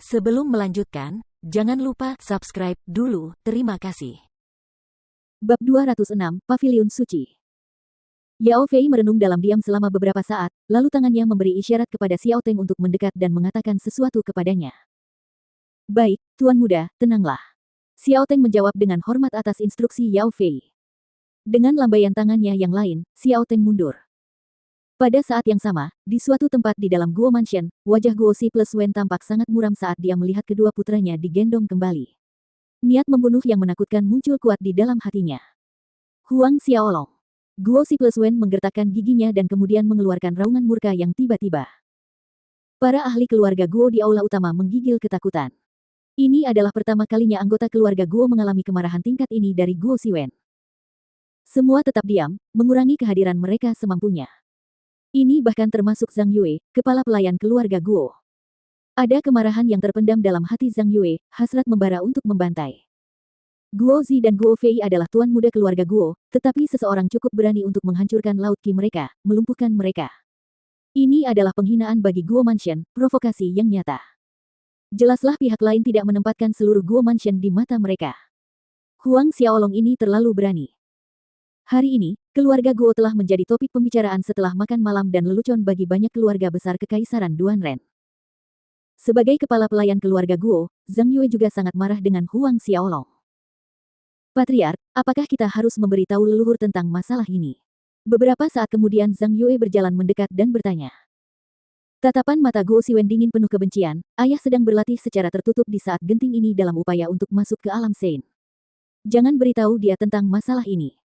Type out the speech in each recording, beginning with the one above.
Sebelum melanjutkan, jangan lupa subscribe dulu. Terima kasih. Bab 206, Paviliun Suci. Yao Fei merenung dalam diam selama beberapa saat, lalu tangannya memberi isyarat kepada Xiao Teng untuk mendekat dan mengatakan sesuatu kepadanya. Baik, Tuan Muda, tenanglah. Xiao Teng menjawab dengan hormat atas instruksi Yao Fei. Dengan lambaian tangannya yang lain, Xiao Teng mundur. Pada saat yang sama, di suatu tempat di dalam Guo Mansion, wajah Guo Si Plus Wen tampak sangat muram saat dia melihat kedua putranya digendong kembali. Niat membunuh yang menakutkan muncul kuat di dalam hatinya. Huang Xiaolong. Guo Si Plus Wen menggertakkan giginya dan kemudian mengeluarkan raungan murka yang tiba-tiba. Para ahli keluarga Guo di aula utama menggigil ketakutan. Ini adalah pertama kalinya anggota keluarga Guo mengalami kemarahan tingkat ini dari Guo Si Wen. Semua tetap diam, mengurangi kehadiran mereka semampunya. Ini bahkan termasuk Zhang Yue, kepala pelayan keluarga Guo. Ada kemarahan yang terpendam dalam hati Zhang Yue, hasrat membara untuk membantai. Guo Zi dan Guo Fei adalah tuan muda keluarga Guo, tetapi seseorang cukup berani untuk menghancurkan laut ki mereka, melumpuhkan mereka. Ini adalah penghinaan bagi Guo Mansion, provokasi yang nyata. Jelaslah pihak lain tidak menempatkan seluruh Guo Mansion di mata mereka. Huang Xiaolong ini terlalu berani. Hari ini, keluarga Guo telah menjadi topik pembicaraan setelah makan malam dan lelucon bagi banyak keluarga besar Kekaisaran Duanren. Sebagai kepala pelayan keluarga Guo, Zhang Yue juga sangat marah dengan Huang Xiaolong. Patriark, apakah kita harus memberitahu leluhur tentang masalah ini? Beberapa saat kemudian Zhang Yue berjalan mendekat dan bertanya. Tatapan mata Guo Siwen dingin penuh kebencian, ayah sedang berlatih secara tertutup di saat genting ini dalam upaya untuk masuk ke alam Sein. Jangan beritahu dia tentang masalah ini.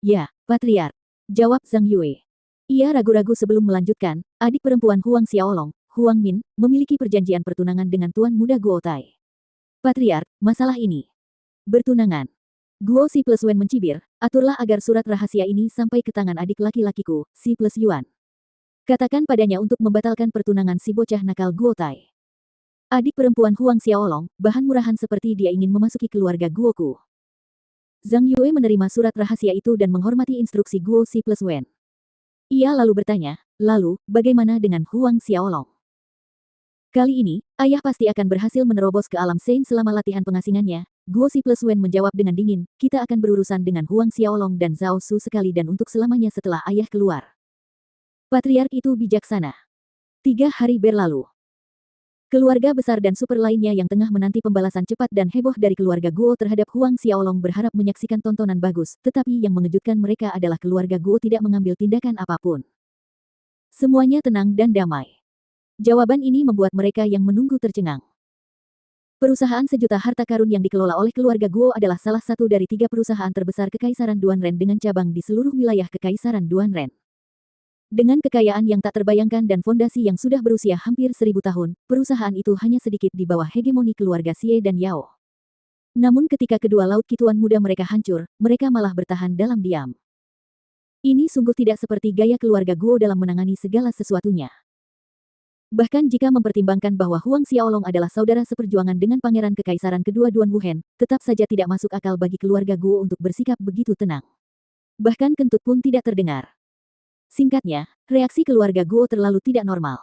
Ya, Patriark, jawab Zhang Yue. Ia ragu-ragu sebelum melanjutkan, adik perempuan Huang Xiaolong, Huang Min, memiliki perjanjian pertunangan dengan Tuan Muda Guo Tai. Patriark, masalah ini. Bertunangan. Guo Si Plus Wen mencibir, aturlah agar surat rahasia ini sampai ke tangan adik laki-lakiku, Si Plus Yuan. Katakan padanya untuk membatalkan pertunangan si bocah nakal Guo Tai. Adik perempuan Huang Xiaolong, bahan murahan seperti dia ingin memasuki keluarga Guoku. Zhang Yue menerima surat rahasia itu dan menghormati instruksi Guo Si Plus Wen. Ia lalu bertanya, lalu, bagaimana dengan Huang Xiaolong? Kali ini, ayah pasti akan berhasil menerobos ke alam Sein selama latihan pengasingannya. Guo Si Plus Wen menjawab dengan dingin, kita akan berurusan dengan Huang Xiaolong dan Zhao Su sekali dan untuk selamanya setelah ayah keluar. Patriark itu bijaksana. 3 hari berlalu. Keluarga besar dan super lainnya yang tengah menanti pembalasan cepat dan heboh dari keluarga Guo terhadap Huang Xiaolong berharap menyaksikan tontonan bagus, tetapi yang mengejutkan mereka adalah keluarga Guo tidak mengambil tindakan apapun. Semuanya tenang dan damai. Jawaban ini membuat mereka yang menunggu tercengang. Perusahaan sejuta harta karun yang dikelola oleh keluarga Guo adalah salah satu dari 3 perusahaan terbesar Kekaisaran Duanren dengan cabang di seluruh wilayah Kekaisaran Duanren. Dengan kekayaan yang tak terbayangkan dan fondasi yang sudah berusia hampir 1000 tahun, perusahaan itu hanya sedikit di bawah hegemoni keluarga Xie dan Yao. Namun ketika kedua laut kituan muda mereka hancur, mereka malah bertahan dalam diam. Ini sungguh tidak seperti gaya keluarga Guo dalam menangani segala sesuatunya. Bahkan jika mempertimbangkan bahwa Huang Xiaolong adalah saudara seperjuangan dengan pangeran kekaisaran kedua Duan Wuhen, tetap saja tidak masuk akal bagi keluarga Guo untuk bersikap begitu tenang. Bahkan kentut pun tidak terdengar. Singkatnya, reaksi keluarga Guo terlalu tidak normal.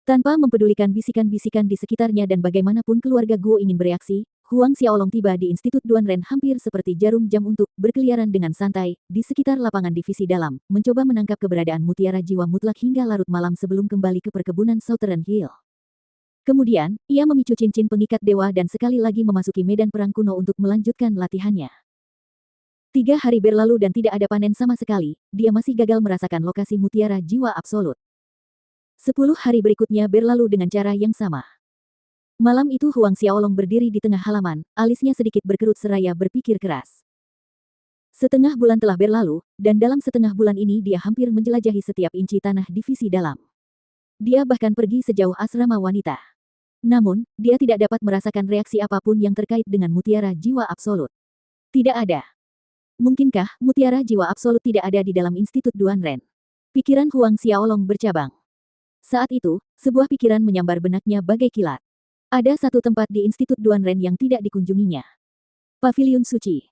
Tanpa mempedulikan bisikan-bisikan di sekitarnya dan bagaimanapun keluarga Guo ingin bereaksi, Huang Xiaolong tiba di Institut Duanren hampir seperti jarum jam untuk berkeliaran dengan santai di sekitar lapangan divisi dalam, mencoba menangkap keberadaan mutiara jiwa mutlak hingga larut malam sebelum kembali ke perkebunan Southern Hill. Kemudian, ia memicu cincin pengikat dewa dan sekali lagi memasuki medan perang kuno untuk melanjutkan latihannya. 3 hari berlalu dan tidak ada panen sama sekali, dia masih gagal merasakan lokasi mutiara jiwa absolut. 10 hari berikutnya berlalu dengan cara yang sama. Malam itu Huang Xiaolong berdiri di tengah halaman, alisnya sedikit berkerut seraya berpikir keras. Setengah bulan telah berlalu, dan dalam setengah bulan ini dia hampir menjelajahi setiap inci tanah divisi dalam. Dia bahkan pergi sejauh asrama wanita. Namun, dia tidak dapat merasakan reaksi apapun yang terkait dengan mutiara jiwa absolut. Tidak ada. Mungkinkah mutiara jiwa absolut tidak ada di dalam Institut Duanren? Pikiran Huang Xiaolong bercabang. Saat itu, sebuah pikiran menyambar benaknya bagai kilat. Ada satu tempat di Institut Duanren yang tidak dikunjunginya. Paviliun Suci.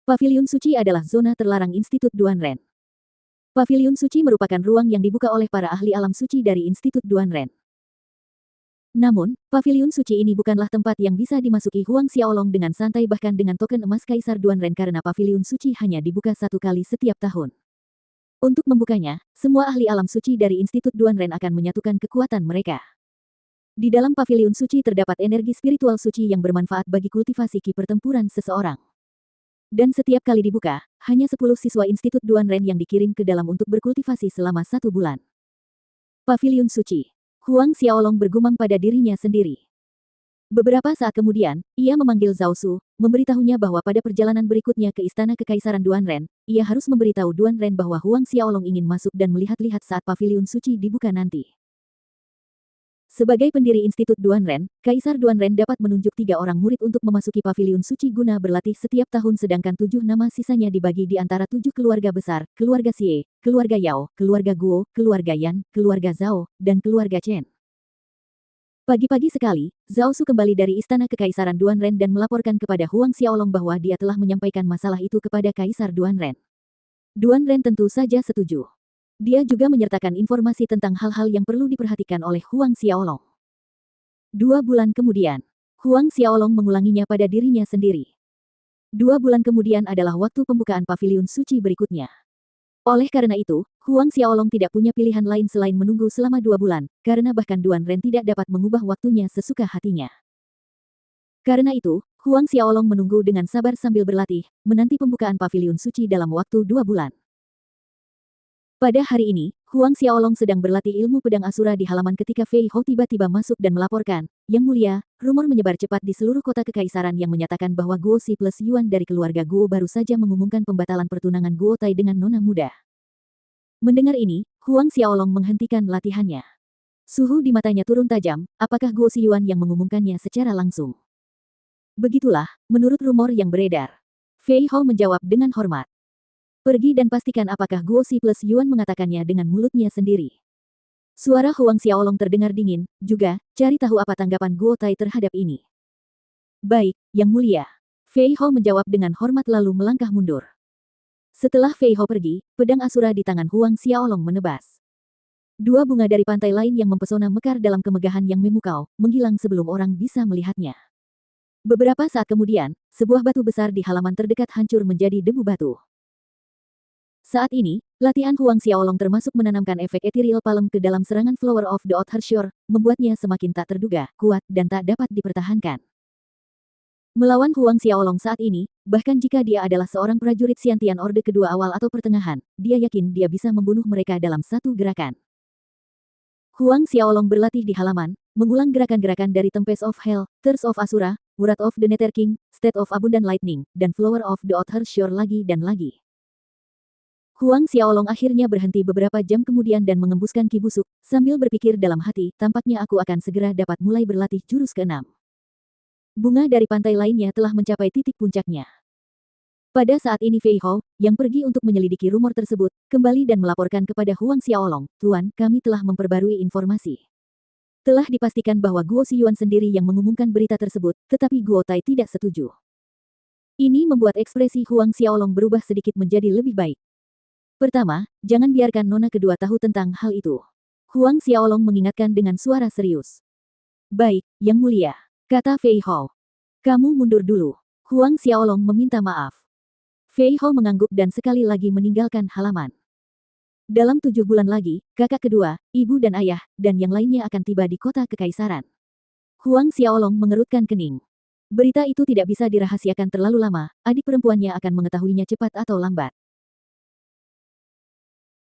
Paviliun Suci adalah zona terlarang Institut Duanren. Paviliun Suci merupakan ruang yang dibuka oleh para ahli alam suci dari Institut Duanren. Namun, paviliun suci ini bukanlah tempat yang bisa dimasuki Huang Xiaolong dengan santai bahkan dengan token emas Kaisar Duanren karena paviliun suci hanya dibuka 1 kali setiap tahun. Untuk membukanya, semua ahli alam suci dari Institut Duanren akan menyatukan kekuatan mereka. Di dalam paviliun suci terdapat energi spiritual suci yang bermanfaat bagi kultivasi ki pertempuran seseorang. Dan setiap kali dibuka, hanya 10 siswa Institut Duanren yang dikirim ke dalam untuk berkultivasi selama 1 bulan. Paviliun suci. Huang Xiaolong bergumam pada dirinya sendiri. Beberapa saat kemudian, ia memanggil Zhao Su, memberitahunya bahwa pada perjalanan berikutnya ke Istana Kekaisaran Duanren, ia harus memberitahu Duanren bahwa Huang Xiaolong ingin masuk dan melihat-lihat saat paviliun suci dibuka nanti. Sebagai pendiri Institut Duanren, Kaisar Duanren dapat menunjuk 3 orang murid untuk memasuki paviliun suci guna berlatih setiap tahun sedangkan 7 nama sisanya dibagi di antara 7 keluarga besar, keluarga Xie, keluarga Yao, keluarga Guo, keluarga Yan, keluarga Zhao, dan keluarga Chen. Pagi-pagi sekali, Zhao Su kembali dari Istana Kekaisaran Duanren dan melaporkan kepada Huang Xiaolong bahwa dia telah menyampaikan masalah itu kepada Kaisar Duanren. Duanren tentu saja setuju. Dia juga menyertakan informasi tentang hal-hal yang perlu diperhatikan oleh Huang Xiaolong. 2 bulan kemudian, Huang Xiaolong mengulanginya pada dirinya sendiri. 2 bulan kemudian adalah waktu pembukaan paviliun suci berikutnya. Oleh karena itu, Huang Xiaolong tidak punya pilihan lain selain menunggu selama 2 bulan, karena bahkan Duanren tidak dapat mengubah waktunya sesuka hatinya. Karena itu, Huang Xiaolong menunggu dengan sabar sambil berlatih, menanti pembukaan paviliun suci dalam waktu 2 bulan. Pada hari ini, Huang Xiaolong sedang berlatih ilmu pedang Asura di halaman ketika Fei Hou tiba-tiba masuk dan melaporkan, "Yang mulia, rumor menyebar cepat di seluruh kota kekaisaran yang menyatakan bahwa Guo Si plus Yuan dari keluarga Guo baru saja mengumumkan pembatalan pertunangan Guo Tai dengan nona muda." Mendengar ini, Huang Xiaolong menghentikan latihannya. Suhu di matanya turun tajam, apakah Guo Si Yuan yang mengumumkannya secara langsung? Begitulah, menurut rumor yang beredar. Fei Hou menjawab dengan hormat. Pergi dan pastikan apakah Guo Si plus Yuan mengatakannya dengan mulutnya sendiri. Suara Huang Xiaolong terdengar dingin, juga, cari tahu apa tanggapan Guo Tai terhadap ini. Baik, Yang Mulia. Fei Hou menjawab dengan hormat lalu melangkah mundur. Setelah Fei Hou pergi, pedang Asura di tangan Huang Xiaolong menebas. 2 bunga dari pantai lain yang mempesona mekar dalam kemegahan yang memukau, menghilang sebelum orang bisa melihatnya. Beberapa saat kemudian, sebuah batu besar di halaman terdekat hancur menjadi debu batu. Saat ini, latihan Huang Xiaolong termasuk menanamkan efek ethereal palm ke dalam serangan Flower of the Outer Shore, membuatnya semakin tak terduga, kuat, dan tak dapat dipertahankan. Melawan Huang Xiaolong saat ini, bahkan jika dia adalah seorang prajurit Xiantian Orde kedua awal atau pertengahan, dia yakin dia bisa membunuh mereka dalam satu gerakan. Huang Xiaolong berlatih di halaman, mengulang gerakan-gerakan dari Tempest of Hell, Thirst of Asura, Wrath of the Nether King, State of Abundant Lightning, dan Flower of the Outer Shore lagi dan lagi. Huang Xiaolong akhirnya berhenti beberapa jam kemudian dan mengembuskan ki busuk, sambil berpikir dalam hati, tampaknya aku akan segera dapat mulai berlatih jurus ke-6. Bunga dari pantai lainnya telah mencapai titik puncaknya. Pada saat ini Fei Hou, yang pergi untuk menyelidiki rumor tersebut, kembali dan melaporkan kepada Huang Xiaolong, "Tuan, kami telah memperbarui informasi. Telah dipastikan bahwa Guo Si Yuan sendiri yang mengumumkan berita tersebut, tetapi Guo Tai tidak setuju." Ini membuat ekspresi Huang Xiaolong berubah sedikit menjadi lebih baik. Pertama, jangan biarkan nona kedua tahu tentang hal itu. Huang Xiaolong mengingatkan dengan suara serius. Baik, Yang Mulia, kata Fei Hou. Kamu mundur dulu. Huang Xiaolong meminta maaf. Fei Hou mengangguk dan sekali lagi meninggalkan halaman. Dalam 7 bulan lagi, kakak kedua, ibu dan ayah, dan yang lainnya akan tiba di kota kekaisaran. Huang Xiaolong mengerutkan kening. Berita itu tidak bisa dirahasiakan terlalu lama, adik perempuannya akan mengetahuinya cepat atau lambat.